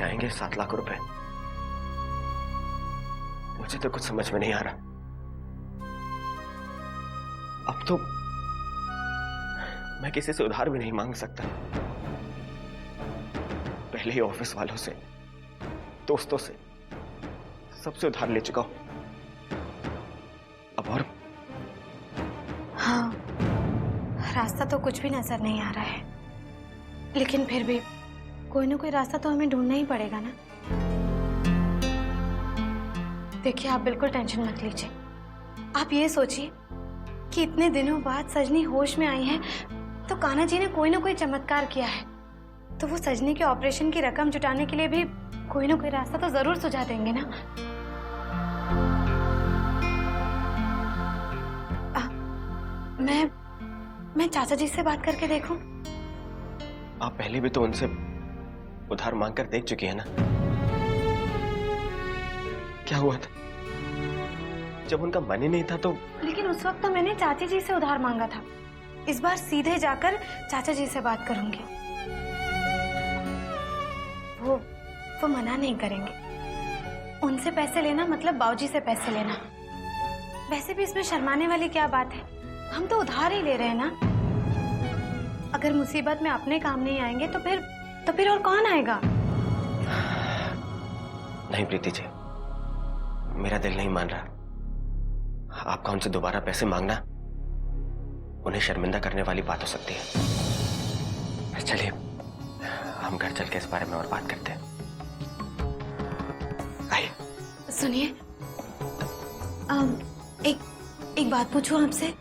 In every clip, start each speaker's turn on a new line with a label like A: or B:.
A: से आएंगे 7 लाख रुपए? मुझे तो कुछ समझ में नहीं आ रहा। अब तो मैं किसी से उधार भी नहीं मांग सकता। पहले ही ऑफिस वालों से, दोस्तों से, सबसे उधार ले चुका हूं। अब और
B: हाँ, रास्ता तो कुछ भी नजर नहीं आ रहा है, लेकिन फिर भी कोई ना कोई रास्ता तो हमें ढूंढना ही पड़ेगा ना। देखिए, आप बिल्कुल टेंशन मत लीजिए। आप ये सोचिए कि इतने दिनों बाद सजनी होश में आई है तो कान्हा जी ने कोई ना कोई चमत्कार किया है, तो वो सजनी के ऑपरेशन की रकम जुटाने के लिए भी कोई ना कोई रास्ता तो जरूर सुझा देंगे ना। मैं चाचा जी से बात करके देखूं?
A: आप पहले भी तो उनसे उधार मांगकर देख चुकी है ना। क्या हुआ था जब उनका मन ही नहीं था तो?
B: लेकिन उस वक्त तो मैंने चाची जी से उधार मांगा था। इस बार सीधे जाकर चाचा जी से बात करूंगी। वो मना नहीं करेंगे। उनसे पैसे लेना मतलब बाबूजी से पैसे लेना। वैसे भी इसमें शर्माने वाली क्या बात है, हम तो उधार ही ले रहे हैं ना। अगर मुसीबत में अपने काम नहीं आएंगे तो फिर और कौन आएगा?
A: नहीं प्रीति जी, मेरा दिल नहीं मान रहा। आपका उनसे दोबारा पैसे मांगना उन्हें शर्मिंदा करने वाली बात हो सकती है। चलिए हम घर चल के इस बारे में और बात करते हैं। आइए।
B: सुनिए, एक बात पूछूं आपसे?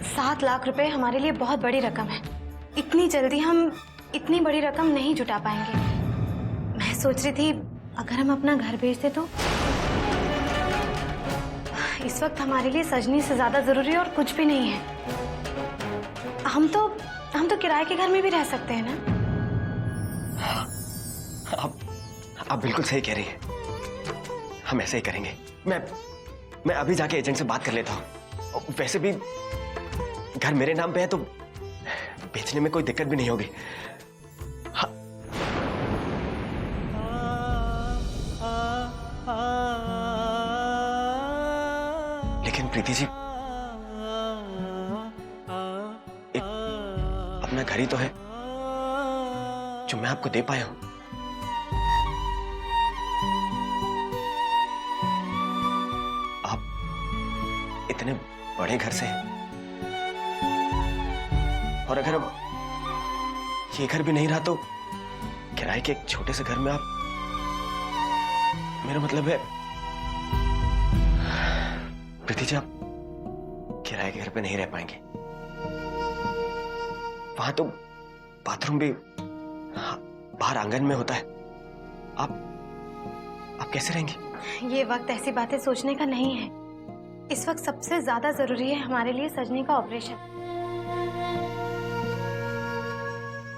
B: 7 लाख रुपए हमारे लिए बहुत बड़ी रकम है। इतनी जल्दी हम इतनी बड़ी रकम नहीं जुटा पाएंगे। मैं सोच रही थी अगर हम अपना घर बेच दे तो। इस वक्त हमारे लिए सजनी से ज्यादा जरूरी और कुछ भी नहीं है। हम तो किराए के घर में भी रह सकते हैं ना।
A: आप बिल्कुल सही कह रही हैं। हम ऐसे ही करेंगे। मैं अभी जाके एजेंट से बात कर लेता हूँ। वैसे भी घर मेरे नाम पे है तो बेचने में कोई दिक्कत भी नहीं होगी। हाँ। लेकिन प्रीति जी, एक अपना घर ही तो है जो मैं आपको दे पाया हूं। आप इतने बड़े घर से हैं और अगर अब ये घर भी नहीं रहा तो किराए के एक छोटे से घर में आप, मेरा मतलब है प्रीति जी, आप किराए के घर पे नहीं रह पाएंगे। वहां तो बाथरूम भी बाहर आंगन में होता है। आप कैसे रहेंगे?
B: ये वक्त ऐसी बातें सोचने का नहीं है। इस वक्त सबसे ज्यादा जरूरी है हमारे लिए सजनी का ऑपरेशन।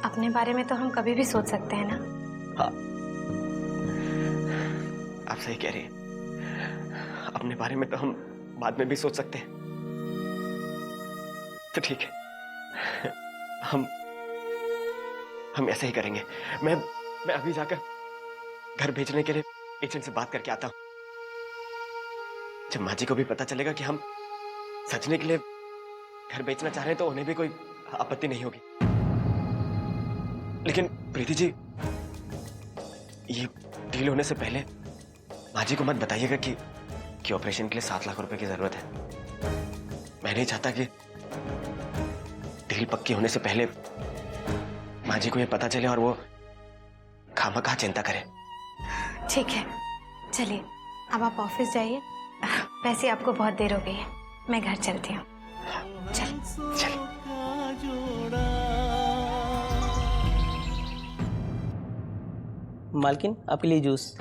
B: अपने बारे में तो हम कभी भी सोच सकते हैं ना।
A: हाँ, आप सही कह रही हैं। अपने बारे में तो हम बाद में भी सोच सकते हैं। तो ठीक है, हम ऐसे ही करेंगे। मैं अभी जाकर घर भेजने के लिए एजेंट से बात करके आता हूं। जब माँ जी को भी पता चलेगा कि हम सजने के लिए घर बेचना चाह रहे हैं तो उन्हें भी कोई आपत्ति नहीं होगी। लेकिन प्रीति जी, ये डील होने से पहले माँ जी को मत बताइएगा कि ऑपरेशन के लिए 7 लाख रुपए की जरूरत है। मैं नहीं चाहता कि डील पक्की होने से पहले माँ जी को ये पता चले और वो खामखा चिंता करें।
B: ठीक है, चलिए अब आप ऑफिस जाइए। वैसे आपको बहुत देर हो गई है, मैं घर चलती हूँ। चलिए।
C: मालकिन, आपके लिए जूस।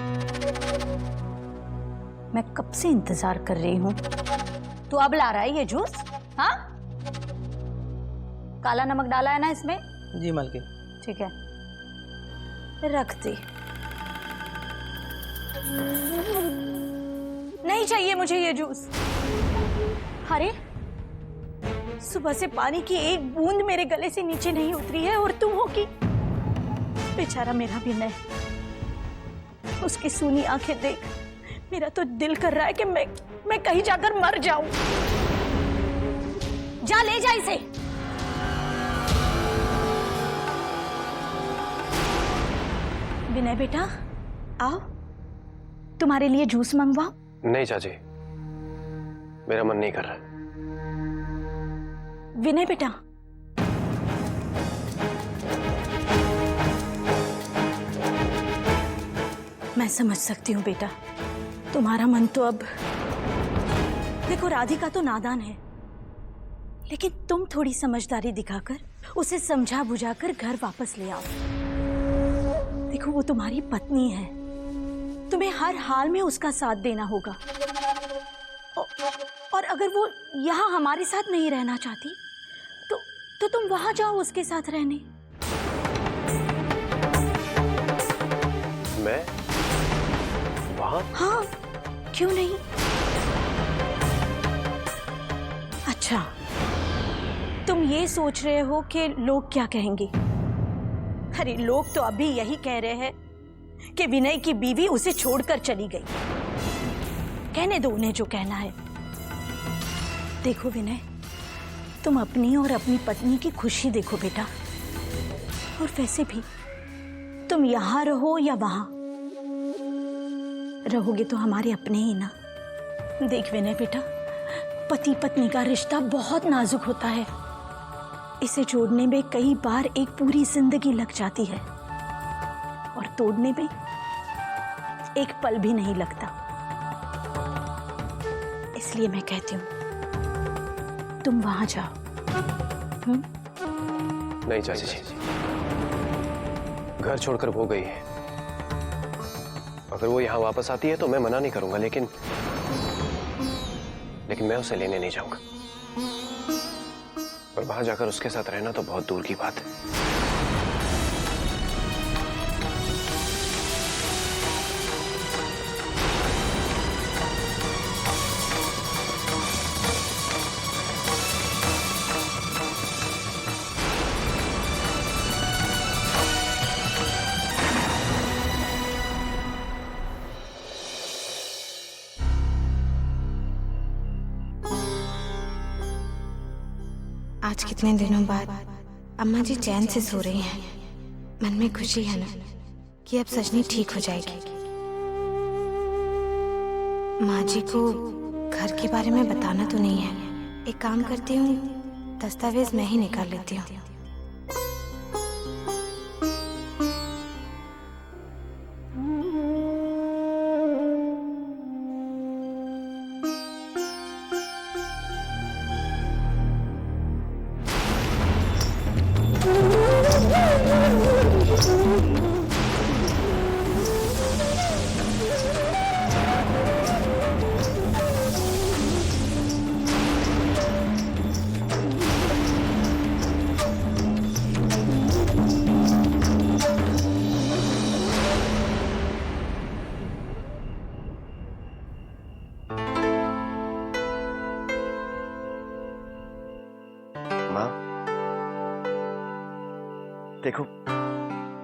D: मैं कब से इंतजार कर रही हूँ। तू अब ला रहा है ये जूस? हाँ, काला नमक डाला है ना इसमें?
C: जी मालकिन।
D: ठीक है, रख दे। नहीं चाहिए मुझे ये जूस। अरे, सुबह से पानी की एक बूंद मेरे गले से नीचे नहीं उतरी है और तुम हो कि बेचारा मेरा विनय उसकी सूनी आंखें देख मेरा तो दिल कर रहा है कि मैं कहीं जाकर मर जाऊं। जा ले जा इसे। विनय बेटा आओ, तुम्हारे लिए जूस मंगवाओ।
A: नहीं चाची, मेरा मन नहीं कर रहा।
D: विनय बेटा मैं समझ सकती हूँ बेटा, तुम्हारा मन तो अब, देखो राधिका तो नादान है, लेकिन तुम थोड़ी समझदारी दिखाकर उसे समझा बुझाकर घर वापस ले आओ। देखो वो तुम्हारी पत्नी है, तुम्हें हर हाल में उसका साथ देना होगा। और अगर वो यहाँ हमारे साथ नहीं रहना चाहती तो तुम वहां जाओ उसके साथ रहने।
A: मैं वहां?
D: हाँ, क्यों नहीं? अच्छा, तुम ये सोच रहे हो कि लोग क्या कहेंगे? अरे लोग तो अभी यही कह रहे हैं कि विनय की बीवी उसे छोड़कर चली गई। कहने दो उन्हें जो कहना है। देखो विनय, तुम अपनी और अपनी पत्नी की खुशी देखो बेटा। और वैसे भी तुम यहां रहो या वहां, रहोगे तो हमारे अपने ही ना। देख विनय बेटा, पति पत्नी का रिश्ता बहुत नाजुक होता है। इसे जोड़ने में कई बार एक पूरी जिंदगी लग जाती है और तोड़ने में एक पल भी नहीं लगता। इसलिए मैं कहती हूं तुम वहां जाओ।
A: नहीं चाची जी, घर छोड़कर वो गई है। अगर वो यहाँ वापस आती है तो मैं मना नहीं करूंगा, लेकिन मैं उसे लेने नहीं जाऊंगा। और वहां जाकर उसके साथ रहना तो बहुत दूर की बात है।
B: आज कितने दिनों बाद अम्मा जी चैन से सो रही हैं। मन में खुशी है ना कि अब सजनी ठीक हो जाएगी। माँ जी को घर के बारे में बताना तो नहीं है। एक काम करती हूँ, दस्तावेज मैं ही निकाल लेती हूँ।
A: देखो,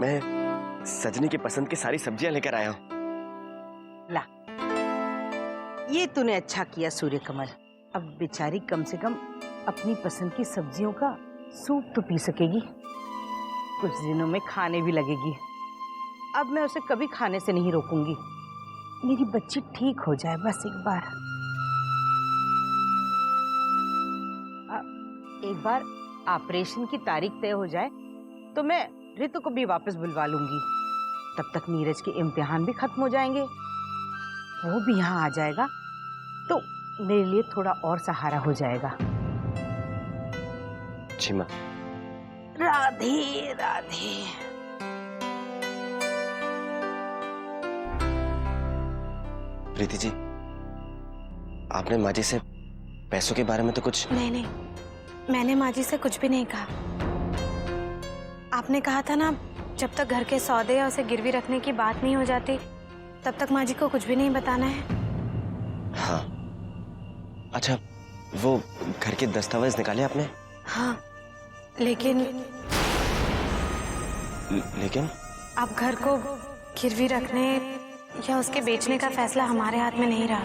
A: मैं सजनी की पसंद की सारी सब्जियां लेकर आया हूँ।
E: ला, ये तूने अच्छा किया सूर्यकमल। अब बेचारी कम से कम अपनी पसंद की सब्जियों का सूप तो पी सकेगी, कुछ दिनों में खाने भी लगेगी। अब मैं उसे कभी खाने से नहीं रोकूंगी। मेरी बच्ची ठीक हो जाए बस एक बार। एक बार ऑपरेशन की तारीख तय हो जाए तो मैं ऋतु को भी वापस बुलवा लूंगी। तब तक नीरज के इम्तिहान भी खत्म हो जाएंगे, वो भी यहाँ आ जाएगा तो मेरे लिए थोड़ा और सहारा हो जाएगा।
A: जी माँ।
E: राधे राधे।
A: प्रीति जी, आपने माँ जी से पैसों के बारे में तो कुछ?
B: नहीं, मैंने माँ जी से कुछ भी नहीं कहा। आपने कहा था ना, जब तक घर के सौदे या उसे गिरवी रखने की बात नहीं हो जाती तब तक माँ जी को कुछ भी नहीं बताना है।
A: हाँ। अच्छा, वो घर के दस्तावेज निकाले आपने?
B: हाँ, लेकिन
A: लेकिन
B: आप घर को गिरवी रखने या उसके बेचने का फैसला हमारे हाथ में नहीं रहा।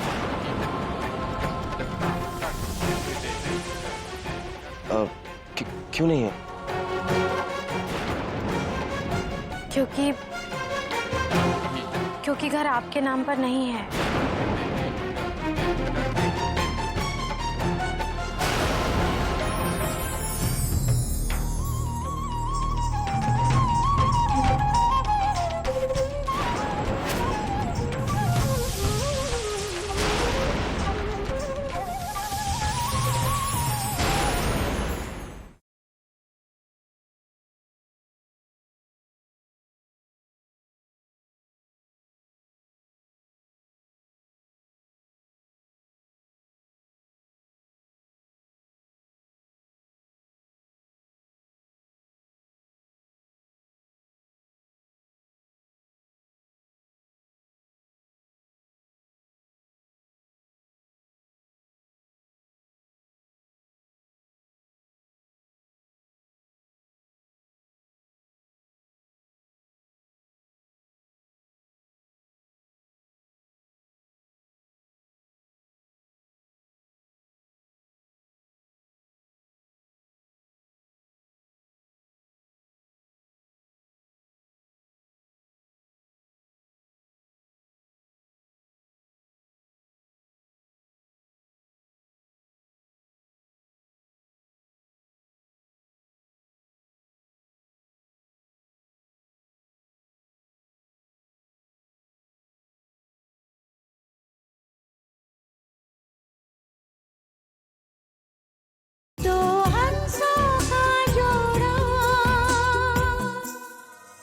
A: क्यों नहीं है?
B: क्योंकि घर आपके नाम पर नहीं है।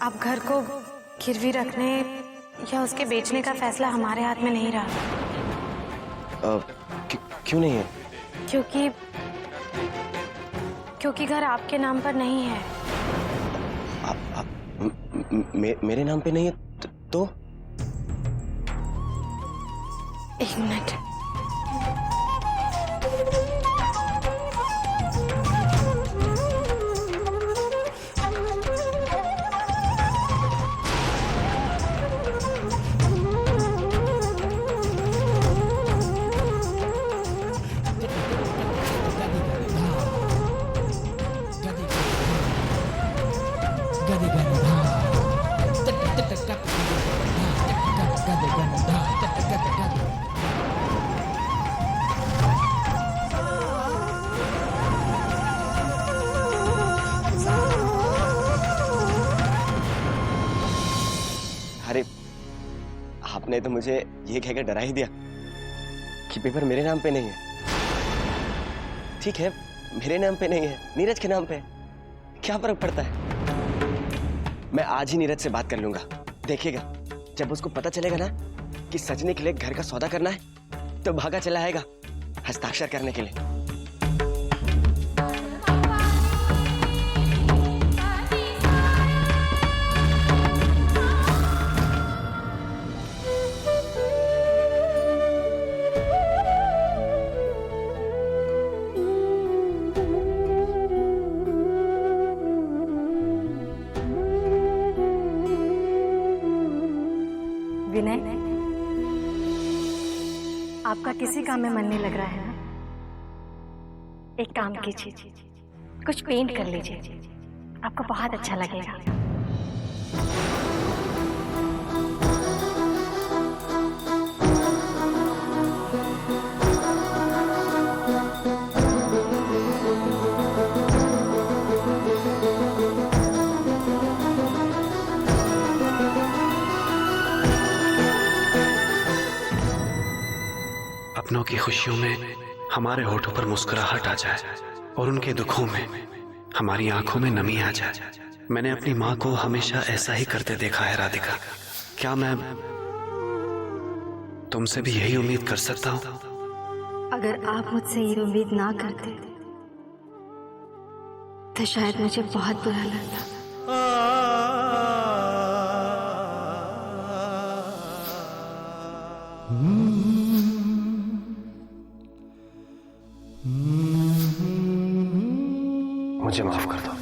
B: अब घर को गिरवी रखने या उसके बेचने का फैसला हमारे हाथ में नहीं रहा।
A: क्यों नहीं है?
B: क्योंकि घर आपके नाम पर नहीं है।
A: मेरे नाम पे नहीं है तो?
B: एक मिनट।
A: अरे आपने तो मुझे ये कहकर डरा ही दिया कि पेपर मेरे नाम पे नहीं है। ठीक है, मेरे नाम पे नहीं है, नीरज के नाम पे है। क्या फर्क पड़ता है? मैं आज ही नीरज से बात कर लूंगा। देखिएगा, जब उसको पता चलेगा ना कि सजने के लिए घर का सौदा करना है तो भागा चला आएगा हस्ताक्षर करने के लिए।
B: विनय, आपका किसी काम में मन नहीं लग रहा है ना? एक काम कीजिए, कुछ पेंट कर लीजिए, आपको बहुत अच्छा लगेगा।
F: अपनों की खुशियों में हमारे होठों पर मुस्कुराहट आ जाए और उनके दुखों में हमारी आंखों में नमी आ जाए। मैंने अपनी माँ को हमेशा ऐसा ही करते देखा है राधिका। क्या मैं तुमसे भी यही उम्मीद कर सकता हूँ?
B: अगर आप मुझसे ये उम्मीद ना करते तो शायद मुझे बहुत बुरा लगता।
F: मुझे माफ कर दो।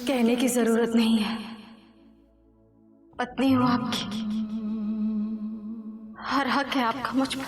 B: कहने की जरूरत नहीं है, पत्नी हूं आपकी। हक है आपका मुझ पर।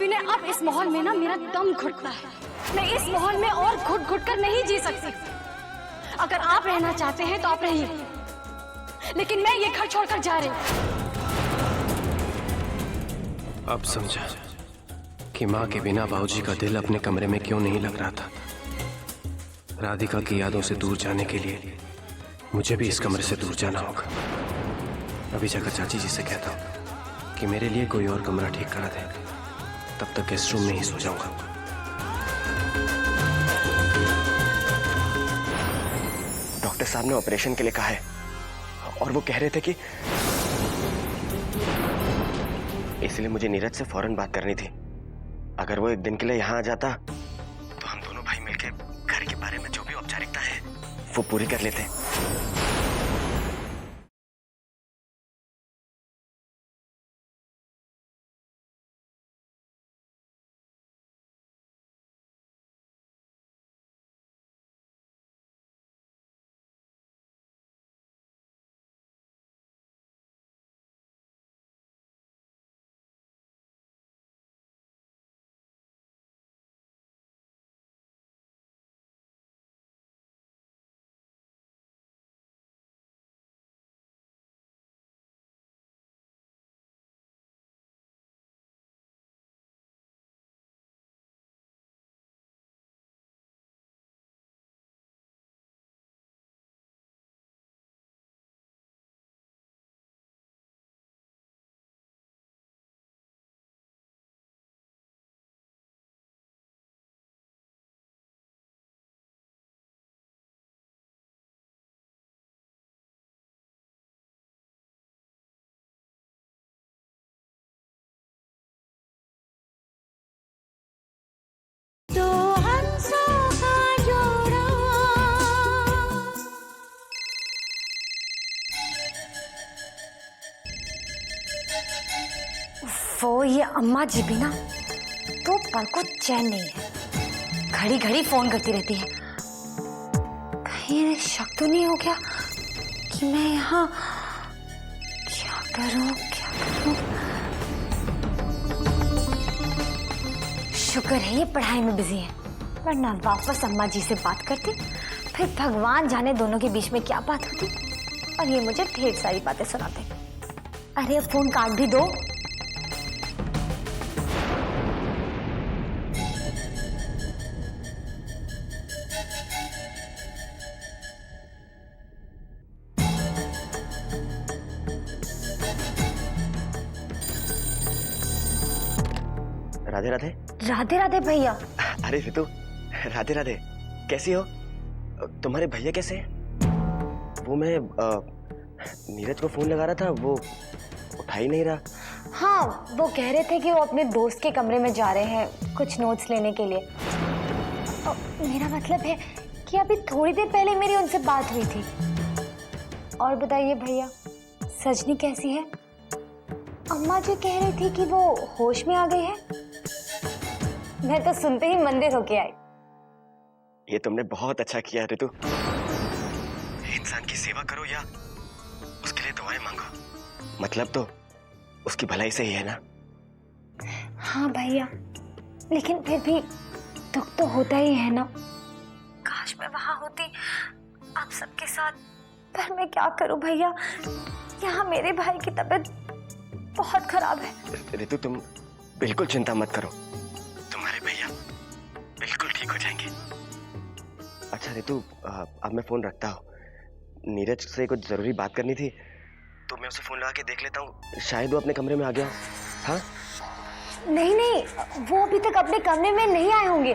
B: विनय, अब इस माहौल में ना मेरा दम घुटता है। मैं इस माहौल में और घुट घुट कर नहीं जी सकती। अगर आप रहना चाहते हैं तो आप रहिए, लेकिन मैं ये घर छोड़कर जा रही हूँ।
F: अब समझा कि माँ के बिना बाबूजी का दिल अपने कमरे में क्यों नहीं लग रहा था। राधिका की यादों से दूर जाने के लिए मुझे भी इस कमरे से दूर जाना होगा। अभी जाकर चाची जी से कहता हूँ कि मेरे लिए कोई और कमरा ठीक करा दे। तब तक गेस्ट रूम में ही सो जाऊंगा।
A: डॉक्टर साहब ने ऑपरेशन के लिए कहा है और वो कह रहे थे कि इसलिए मुझे नीरज से फौरन बात करनी थी। अगर वो एक दिन के लिए यहाँ आ जाता तो हम दोनों भाई मिलकर घर के बारे में जो भी औपचारिकता है वो पूरी कर लेते।
B: वो ये अम्मा जी भी ना तो पल को चैन नहीं है, घड़ी घड़ी फोन करती रहती है। कहीं इन्हें शक तो नहीं हो गया कि मैं यहाँ क्या करूं। शुक्र है ये पढ़ाई में बिजी है, वरना वापस अम्मा जी से बात करती, फिर भगवान जाने दोनों के बीच में क्या बात होती और ये मुझे ढेर सारी बातें सुनाते। अरे अब फोन काट भी दो।
A: राधे राधे।
B: राधे राधे भैया।
A: अरे रितु, राधे राधे, कैसी हो? तुम्हारे भैया कैसे हैं? वो मैं नीरज को फोन लगा रहा था, वो उठा ही नहीं रहा।
B: हाँ, वो कह रहे थे कि वो अपने दोस्त के कमरे में जा रहे हैं कुछ नोट्स लेने के लिए। मेरा मतलब है कि अभी थोड़ी देर पहले मेरी उनसे बात हुई थी। और बताइए भैया, सजनी कैसी है? अम्मा जी कह रही थी कि वो होश में आ गई है। मैं तो सुनते ही मंदिर होके आई।
A: ये तुमने बहुत अच्छा किया रितु। इंसान की सेवा करो या उसके लिए दुआएं मांगो, मतलब तो उसकी भलाई से ही है ना।
B: हाँ भैया, लेकिन फिर भी दुख तो होता ही है ना। काश मैं वहां होती आप सबके साथ, पर मैं क्या करूं भैया, यहाँ मेरे भाई की तबीयत बहुत खराब है।
A: रितु तुम बिल्कुल चिंता मत करो, तुम्हारे भैया बिल्कुल ठीक हो जाएंगे। अच्छा रितु, अब मैं फोन रखता हूँ। नीरज से कुछ जरूरी बात करनी थी, तो मैं उसे फोन लगा के देख लेता हूँ, शायद वो अपने कमरे में आ गया हो। हाँ
B: नहीं नहीं, वो अभी तक अपने कमरे में नहीं आए होंगे।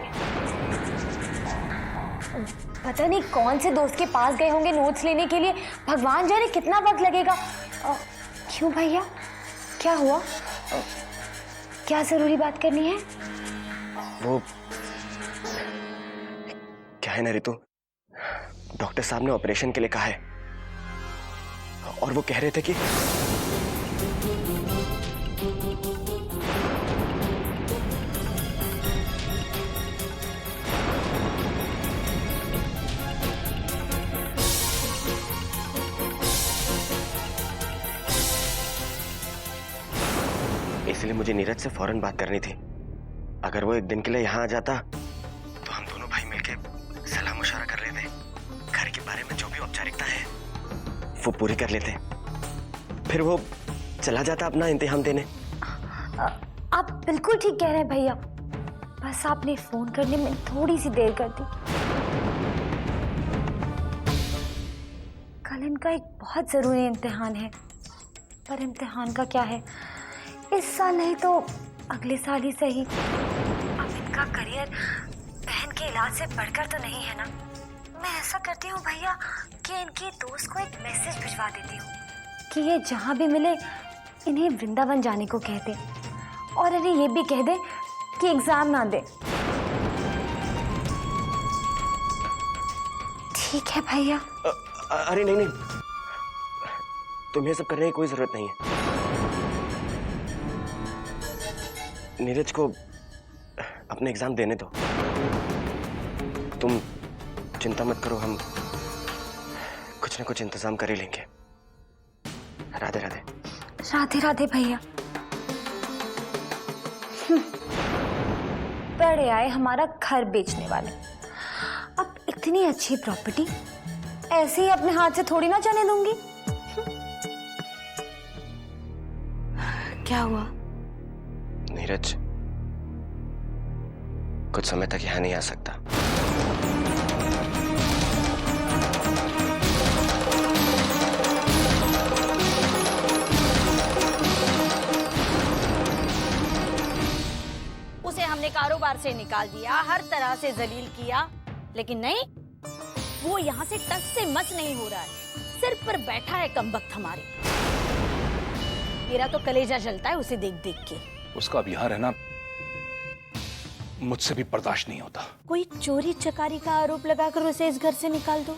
B: पता नहीं कौन से दोस्त के पास गए होंगे नोट्स लेने के लिए। भगवान जाने कितना वक्त लगेगा। क्यों भैया, क्या हुआ? क्या जरूरी बात करनी है?
A: वो क्या है ना रितु, डॉक्टर साहब ने ऑपरेशन के लिए कहा है और वो कह रहे थे कि इसलिए मुझे नीरज से फौरन बात करनी थी। अगर वो एक दिन के लिए यहाँ आ जाता तो हम दोनों भाई मिलके सलाह मशवरा कर लेते, घर के बारे में जो भी औपचारिकता है वो पूरी कर लेते, फिर वो चला जाता अपना इम्तिहान देने।
B: आप बिल्कुल ठीक कह रहे हैं भैया, बस आपने फोन करने में थोड़ी सी देर कर दी। कल इनका एक बहुत जरूरी इम्तिहान है, पर इम्तिहान का क्या है, इस साल नहीं तो अगले साल ही सही। अब इनका करियर बहन के इलाज से बढ़कर तो नहीं है ना। मैं ऐसा करती हूँ भैया कि इनके दोस्त को एक मैसेज भिजवा देती हूँ कि ये जहाँ भी मिले इन्हें वृंदावन जाने को कह दे, और इन्हें ये भी कह दे कि एग्जाम ना दे। ठीक है भैया?
A: अरे नहीं नहीं, तुम्हें सब करने की कोई जरूरत नहीं है। नीरज को अपने एग्जाम देने दो, तुम चिंता मत करो, हम कुछ ना कुछ इंतजाम कर ही लेंगे। राधे राधे।
B: राधे राधे भैया। बड़े आए हमारा घर बेचने वाले। अब इतनी अच्छी प्रॉपर्टी ऐसे ही अपने हाथ से थोड़ी ना जाने दूंगी। क्या हुआ?
A: नीरज कुछ समय तक यहाँ नहीं आ सकता।
D: उसे हमने कारोबार से निकाल दिया, हर तरह से जलील किया, लेकिन नहीं, वो यहाँ से टस से मस नहीं हो रहा है। सिर पर बैठा है कमबख्त हमारे। मेरा तो कलेजा जलता है उसे देख देख के।
G: उसका अब यहाँ रहना मुझसे भी बर्दाश्त नहीं होता।
D: कोई चोरी चकारी का आरोप लगाकर उसे इस घर से निकाल दो।